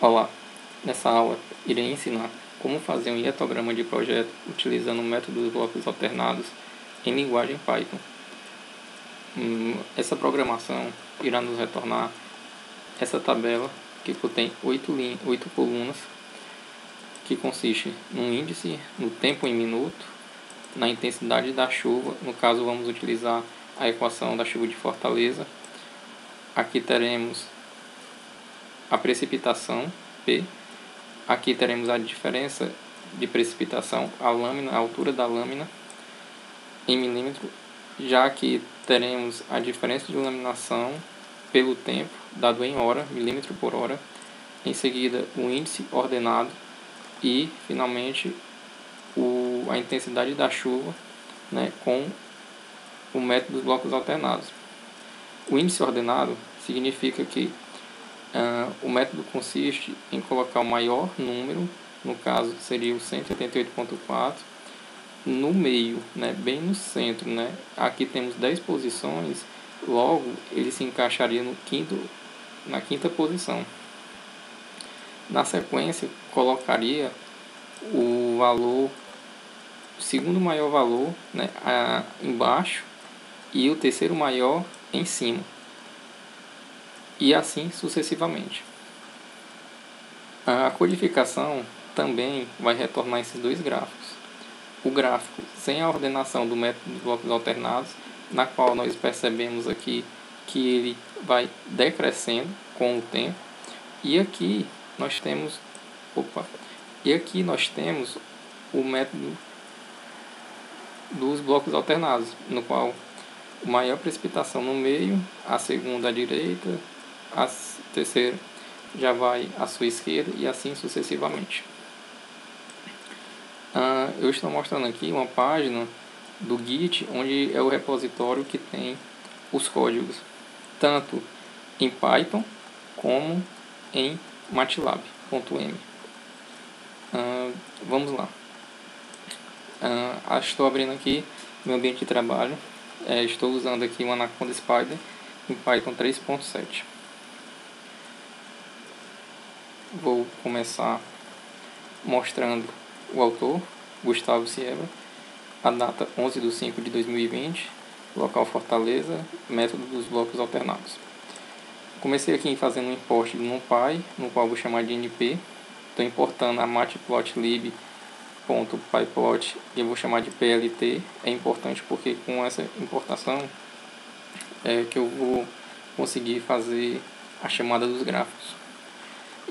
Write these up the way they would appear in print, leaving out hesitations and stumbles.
Olá, nessa aula irei ensinar como fazer um hietograma de projeto utilizando o método dos blocos alternados em linguagem Python. Essa programação irá nos retornar essa tabela que contém 8 colunas, que consiste no índice, no tempo em minuto, na intensidade da chuva. No caso, vamos utilizar a equação da chuva de Fortaleza. Aqui teremos a precipitação, P. Aqui teremos a diferença de precipitação, a lâmina, a altura da lâmina em milímetro. Já que teremos a diferença de laminação pelo tempo, dado em hora, milímetro por hora. Em seguida, o índice ordenado e, finalmente, a intensidade da chuva, com o método dos blocos alternados. O índice ordenado significa que o método consiste em colocar o maior número, no caso seria o 188.4, no meio, bem no centro. Aqui temos 10 posições, logo ele se encaixaria na quinta posição. Na sequência, colocaria o valor, o segundo maior valor, embaixo, e o terceiro maior em cima. E assim sucessivamente. A codificação também vai retornar esses dois gráficos. O gráfico sem a ordenação do método dos blocos alternados, na qual nós percebemos aqui que ele vai decrescendo com o tempo. E aqui nós temos o método dos blocos alternados, no qual a maior precipitação no meio, a segunda à direita, a terceira já vai à sua esquerda e assim sucessivamente. Eu estou mostrando aqui uma página do Git, onde é o repositório que tem os códigos, tanto em Python como em MATLAB.m. Vamos lá. Estou abrindo aqui meu ambiente de trabalho. Estou usando aqui o Anaconda Spider em Python 3.7. Vou começar mostrando o autor, Gustavo Siebra, a data 11/5/2020, local Fortaleza, método dos blocos alternados. Comecei aqui fazendo um import do NumPy, no qual vou chamar de NP. Estou importando a matplotlib.pyplot e eu vou chamar de PLT. É importante porque com essa importação é que eu vou conseguir fazer a chamada dos gráficos.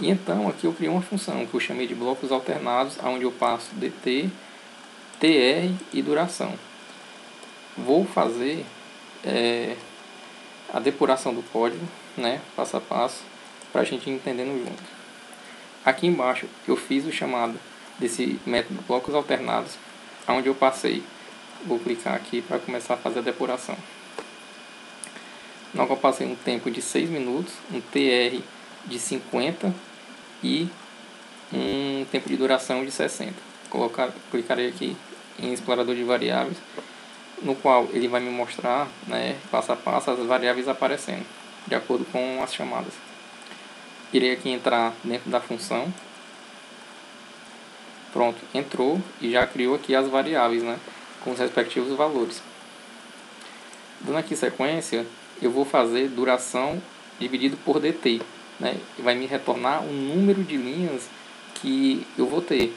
E então aqui eu criei uma função que eu chamei de blocos alternados, onde eu passo dt, tr e duração. Vou fazer a depuração do código, passo a passo, para a gente ir entendendo junto. Aqui embaixo eu fiz o chamado desse método blocos alternados, onde eu passei. Vou clicar aqui para começar a fazer a depuração. Eu passei um tempo de 6 minutos, um tr de 50 e um tempo de duração de 60. Clicarei aqui em explorador de variáveis, no qual ele vai me mostrar, passo a passo, as variáveis aparecendo de acordo com as chamadas. Irei aqui entrar dentro da função. Pronto, entrou e já criou aqui as variáveis, com os respectivos valores. Dando aqui sequência, eu vou fazer duração dividido por dt, vai me retornar um número de linhas que eu vou ter,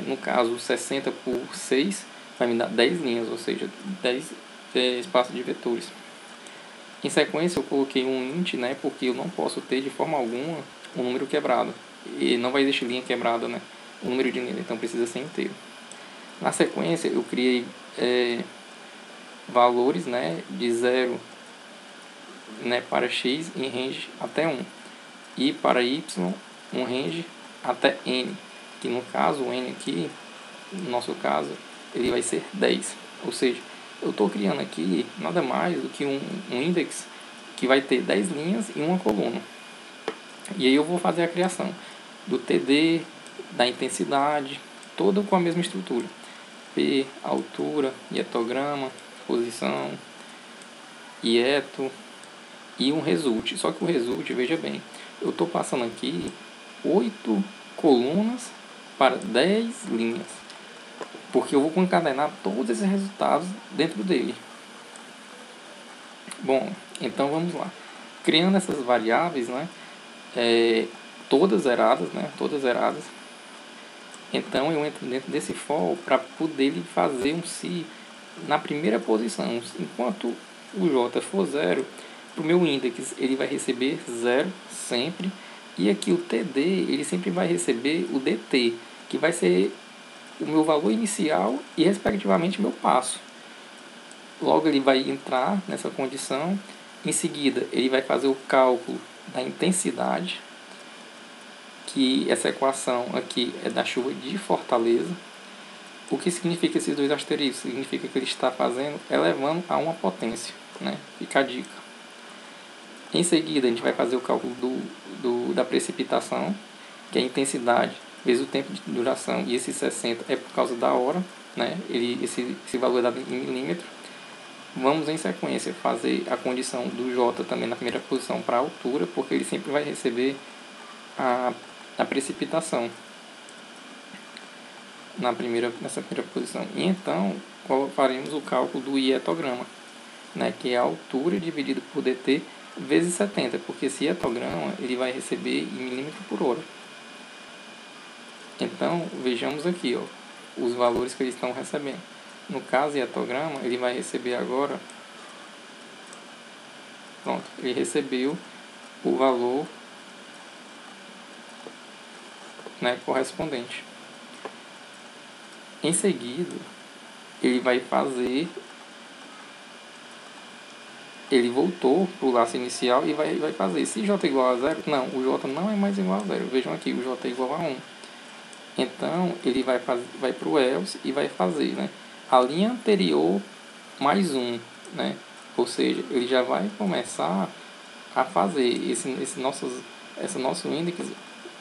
no caso 60 por 6 vai me dar 10 linhas, ou seja, 10 espaços de vetores. Em sequência eu coloquei um int, porque eu não posso ter de forma alguma um número quebrado, e não vai existir linha quebrada, o número de linhas, então precisa ser inteiro. Na sequência eu criei valores, de 0 para x em range até 1, e para y um range até n, que no caso o n aqui, no nosso caso, ele vai ser 10. Ou seja, eu estou criando aqui nada mais do que um index que vai ter 10 linhas e uma coluna. E aí eu vou fazer a criação do TD, da intensidade, toda com a mesma estrutura. P, altura, hietograma, posição, hieto e um result. Só que o result, veja bem, eu estou passando aqui 8 colunas para 10 linhas, porque eu vou concatenar todos esses resultados dentro dele. Bom, então vamos lá. Criando essas variáveis, né, todas zeradas, então eu entro dentro desse for para poder fazer um se na primeira posição. Enquanto o j for 0, para o meu index ele vai receber 0 sempre, e aqui o td ele sempre vai receber o dt, que vai ser o meu valor inicial e respectivamente meu passo. Logo ele vai entrar nessa condição. Em seguida ele vai fazer o cálculo da intensidade, que essa equação aqui é da chuva de Fortaleza. O que significa esses dois asteriscos? Significa que ele está fazendo elevando a uma potência, né? Fica a dica. Em seguida a gente vai fazer o cálculo da precipitação, que é a intensidade vezes o tempo de duração, e esse 60 é por causa da hora, né? Esse valor é dado em milímetro. Vamos em sequência fazer a condição do J também na primeira posição para a altura, porque ele sempre vai receber a precipitação nessa primeira posição. E então faremos o cálculo do ietograma, né? Que é a altura dividido por dt vezes 70, porque esse ietograma ele vai receber em milímetro por hora. Então vejamos aqui, os valores que eles estão recebendo. No caso, ietograma, ele vai receber agora, pronto, ele recebeu o valor, né, correspondente. Em seguida, ele vai fazer, ele voltou para o laço inicial e vai fazer, se j igual a 0, não, o j não é mais igual a 0, vejam aqui, o j é igual a 1. Então, ele vai para o else e vai fazer, né, a linha anterior mais 1, né, ou seja, ele já vai começar a fazer esse nosso índice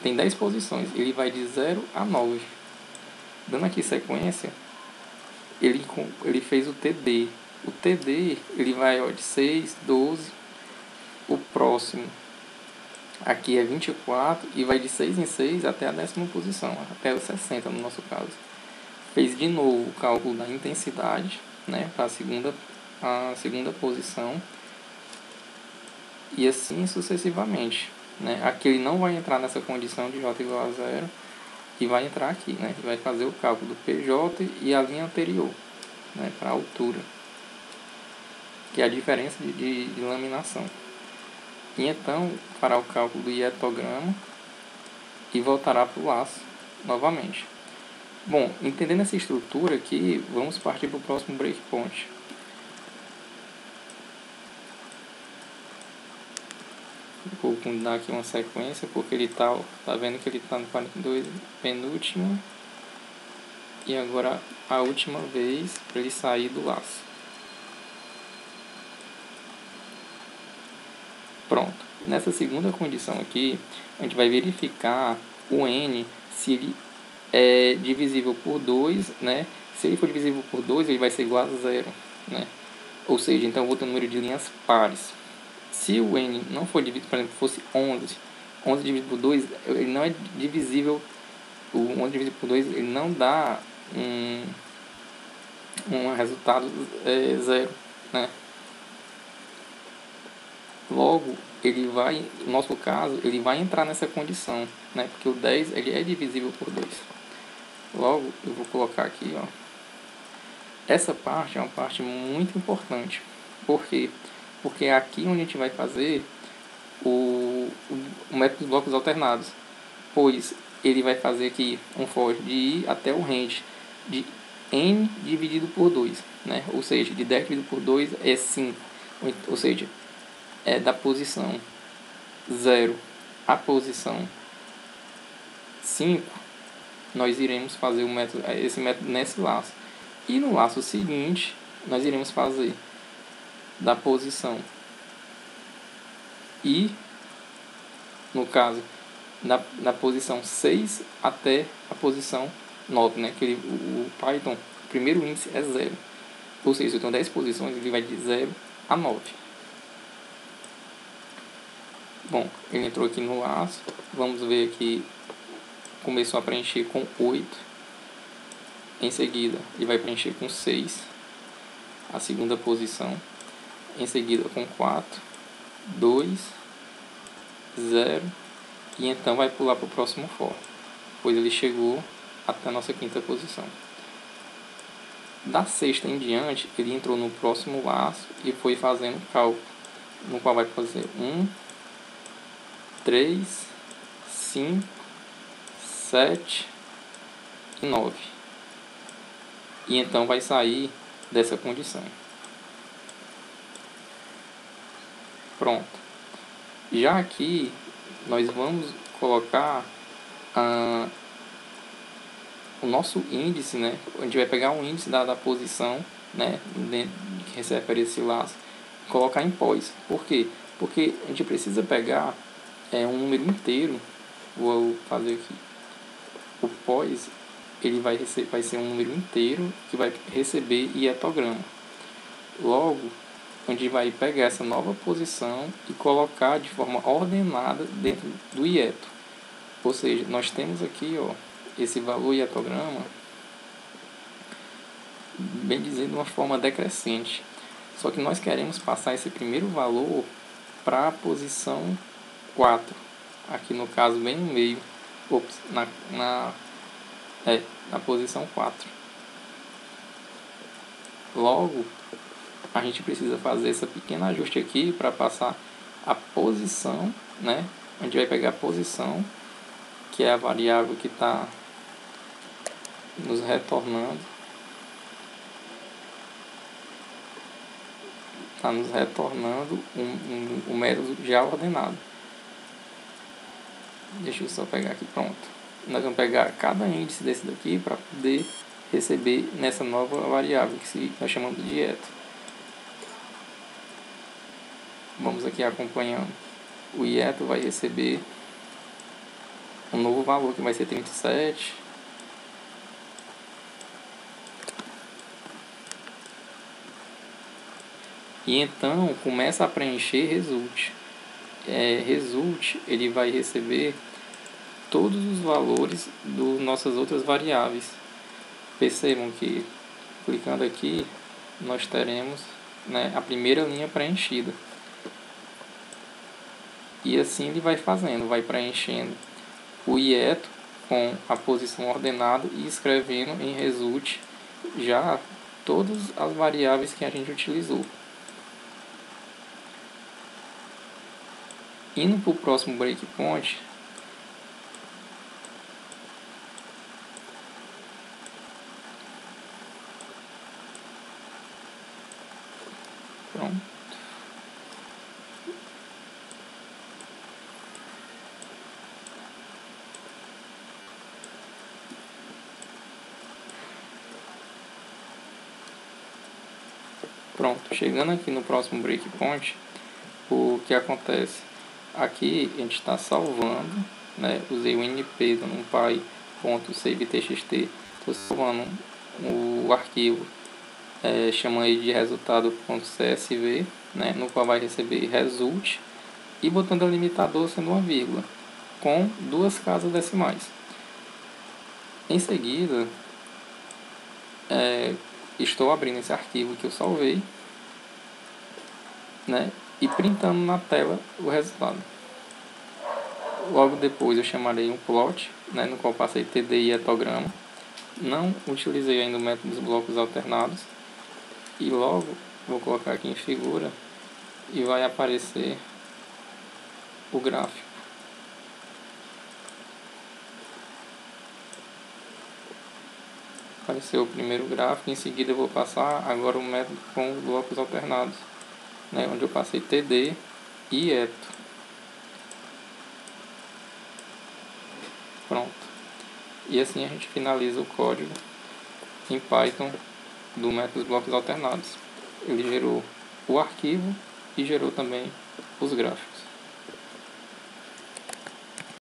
tem 10 posições, ele vai de 0 a 9. Dando aqui sequência, ele fez o TD. O TD ele vai de 6, 12, o próximo aqui é 24 e vai de 6 em 6 até a 10ª posição, até o 60 no nosso caso. Fez de novo o cálculo da intensidade, né, para a segunda posição, e assim sucessivamente, né? Aqui ele não vai entrar nessa condição de j igual a 0 e vai entrar aqui, né? Vai fazer o cálculo do PJ e a linha anterior, né, para a altura, que é a diferença de laminação. E então fará o cálculo do ietograma e voltará para o laço novamente. Bom, entendendo essa estrutura aqui, vamos partir para o próximo breakpoint. Vou dar aqui uma sequência, porque ele tá vendo que ele está no 42, penúltimo, e agora a última vez para ele sair do laço. Pronto. Nessa segunda condição aqui, a gente vai verificar o n, se ele é divisível por 2, né? Se ele for divisível por 2, ele vai ser igual a 0, né? Ou seja, então eu vou ter um número de linhas pares. Se o n não for dividido, por exemplo, fosse 11 dividido por 2, ele não é divisível, o 11 dividido por 2, ele não dá um resultado 0, né? Logo, ele vai, no nosso caso, ele vai entrar nessa condição, né? Porque o 10 ele é divisível por 2. Logo, eu vou colocar aqui, ó. Essa parte é uma parte muito importante. Por quê? Porque é aqui onde a gente vai fazer o método dos blocos alternados. Pois ele vai fazer aqui um for de i até o range de n dividido por 2. Né? Ou seja, de 10 dividido por 2 é 5. Ou seja, é da posição 0 à posição 5, nós iremos fazer esse método nesse laço. E no laço seguinte, nós iremos fazer da posição I, no caso, na posição 6 até a posição 9, né? Que o Python, o primeiro índice é 0. Ou seja, então 10 posições, ele vai de 0 a 9. Bom, ele entrou aqui no laço. Vamos ver que começou a preencher com 8. Em seguida, ele vai preencher com 6, a segunda posição. Em seguida, com 4, 2, 0. E então vai pular para o próximo for, pois ele chegou até a nossa quinta posição. Da sexta em diante, ele entrou no próximo laço e foi fazendo cálculo, no qual vai fazer 1, 3, 5, 7 e 9. E então vai sair dessa condição. Pronto. Já aqui, nós vamos colocar o nosso índice, né? A gente vai pegar um índice da posição, né, que se refere a esse laço, e colocar em pós. Por quê? Porque a gente precisa pegar um número inteiro. Vou fazer aqui. O pós, ele vai ser um número inteiro que vai receber hietograma. Logo, a gente vai pegar essa nova posição e colocar de forma ordenada dentro do hieto. Ou seja, nós temos aqui, ó, esse valor hietograma, bem dizendo, de uma forma decrescente. Só que nós queremos passar esse primeiro valor para a posição 4. Aqui no caso, bem no meio. Ops, na posição 4. Logo, a gente precisa fazer esse pequeno ajuste aqui para passar a posição, né? A gente vai pegar a posição, que é a variável que está nos retornando. Está nos retornando um método já ordenado. Deixa eu só pegar aqui, pronto. Nós vamos pegar cada índice desse daqui para poder receber nessa nova variável que nós chamamos de hieto. Vamos aqui acompanhando. O hieto vai receber um novo valor que vai ser 37. E então começa a preencher result. Result, ele vai receber todos os valores das nossas outras variáveis. Percebam que clicando aqui nós teremos, né, a primeira linha preenchida. E assim ele vai fazendo, vai preenchendo o hieto com a posição ordenada e escrevendo em result já todas as variáveis que a gente utilizou. Indo para o próximo breakpoint, pronto. Pronto, chegando aqui no próximo breakpoint, o que acontece? Aqui a gente está salvando, né? Usei o np do numpy.savetxt, estou salvando o arquivo, chamando ele de resultado.csv, né? No qual vai receber result e botando o limitador sendo uma vírgula, com 2 casas decimais. Em seguida, estou abrindo esse arquivo que eu salvei, né? E printando na tela o resultado. Logo depois eu chamarei um plot, né, no qual passei td e hietograma. Não utilizei ainda o método dos blocos alternados. E logo vou colocar aqui em figura e vai aparecer o gráfico. Apareceu o primeiro gráfico, em seguida eu vou passar agora o método com os blocos alternados, né, onde eu passei td e hieto. Pronto. E assim a gente finaliza o código em Python do método blocos alternados. Ele gerou o arquivo e gerou também os gráficos.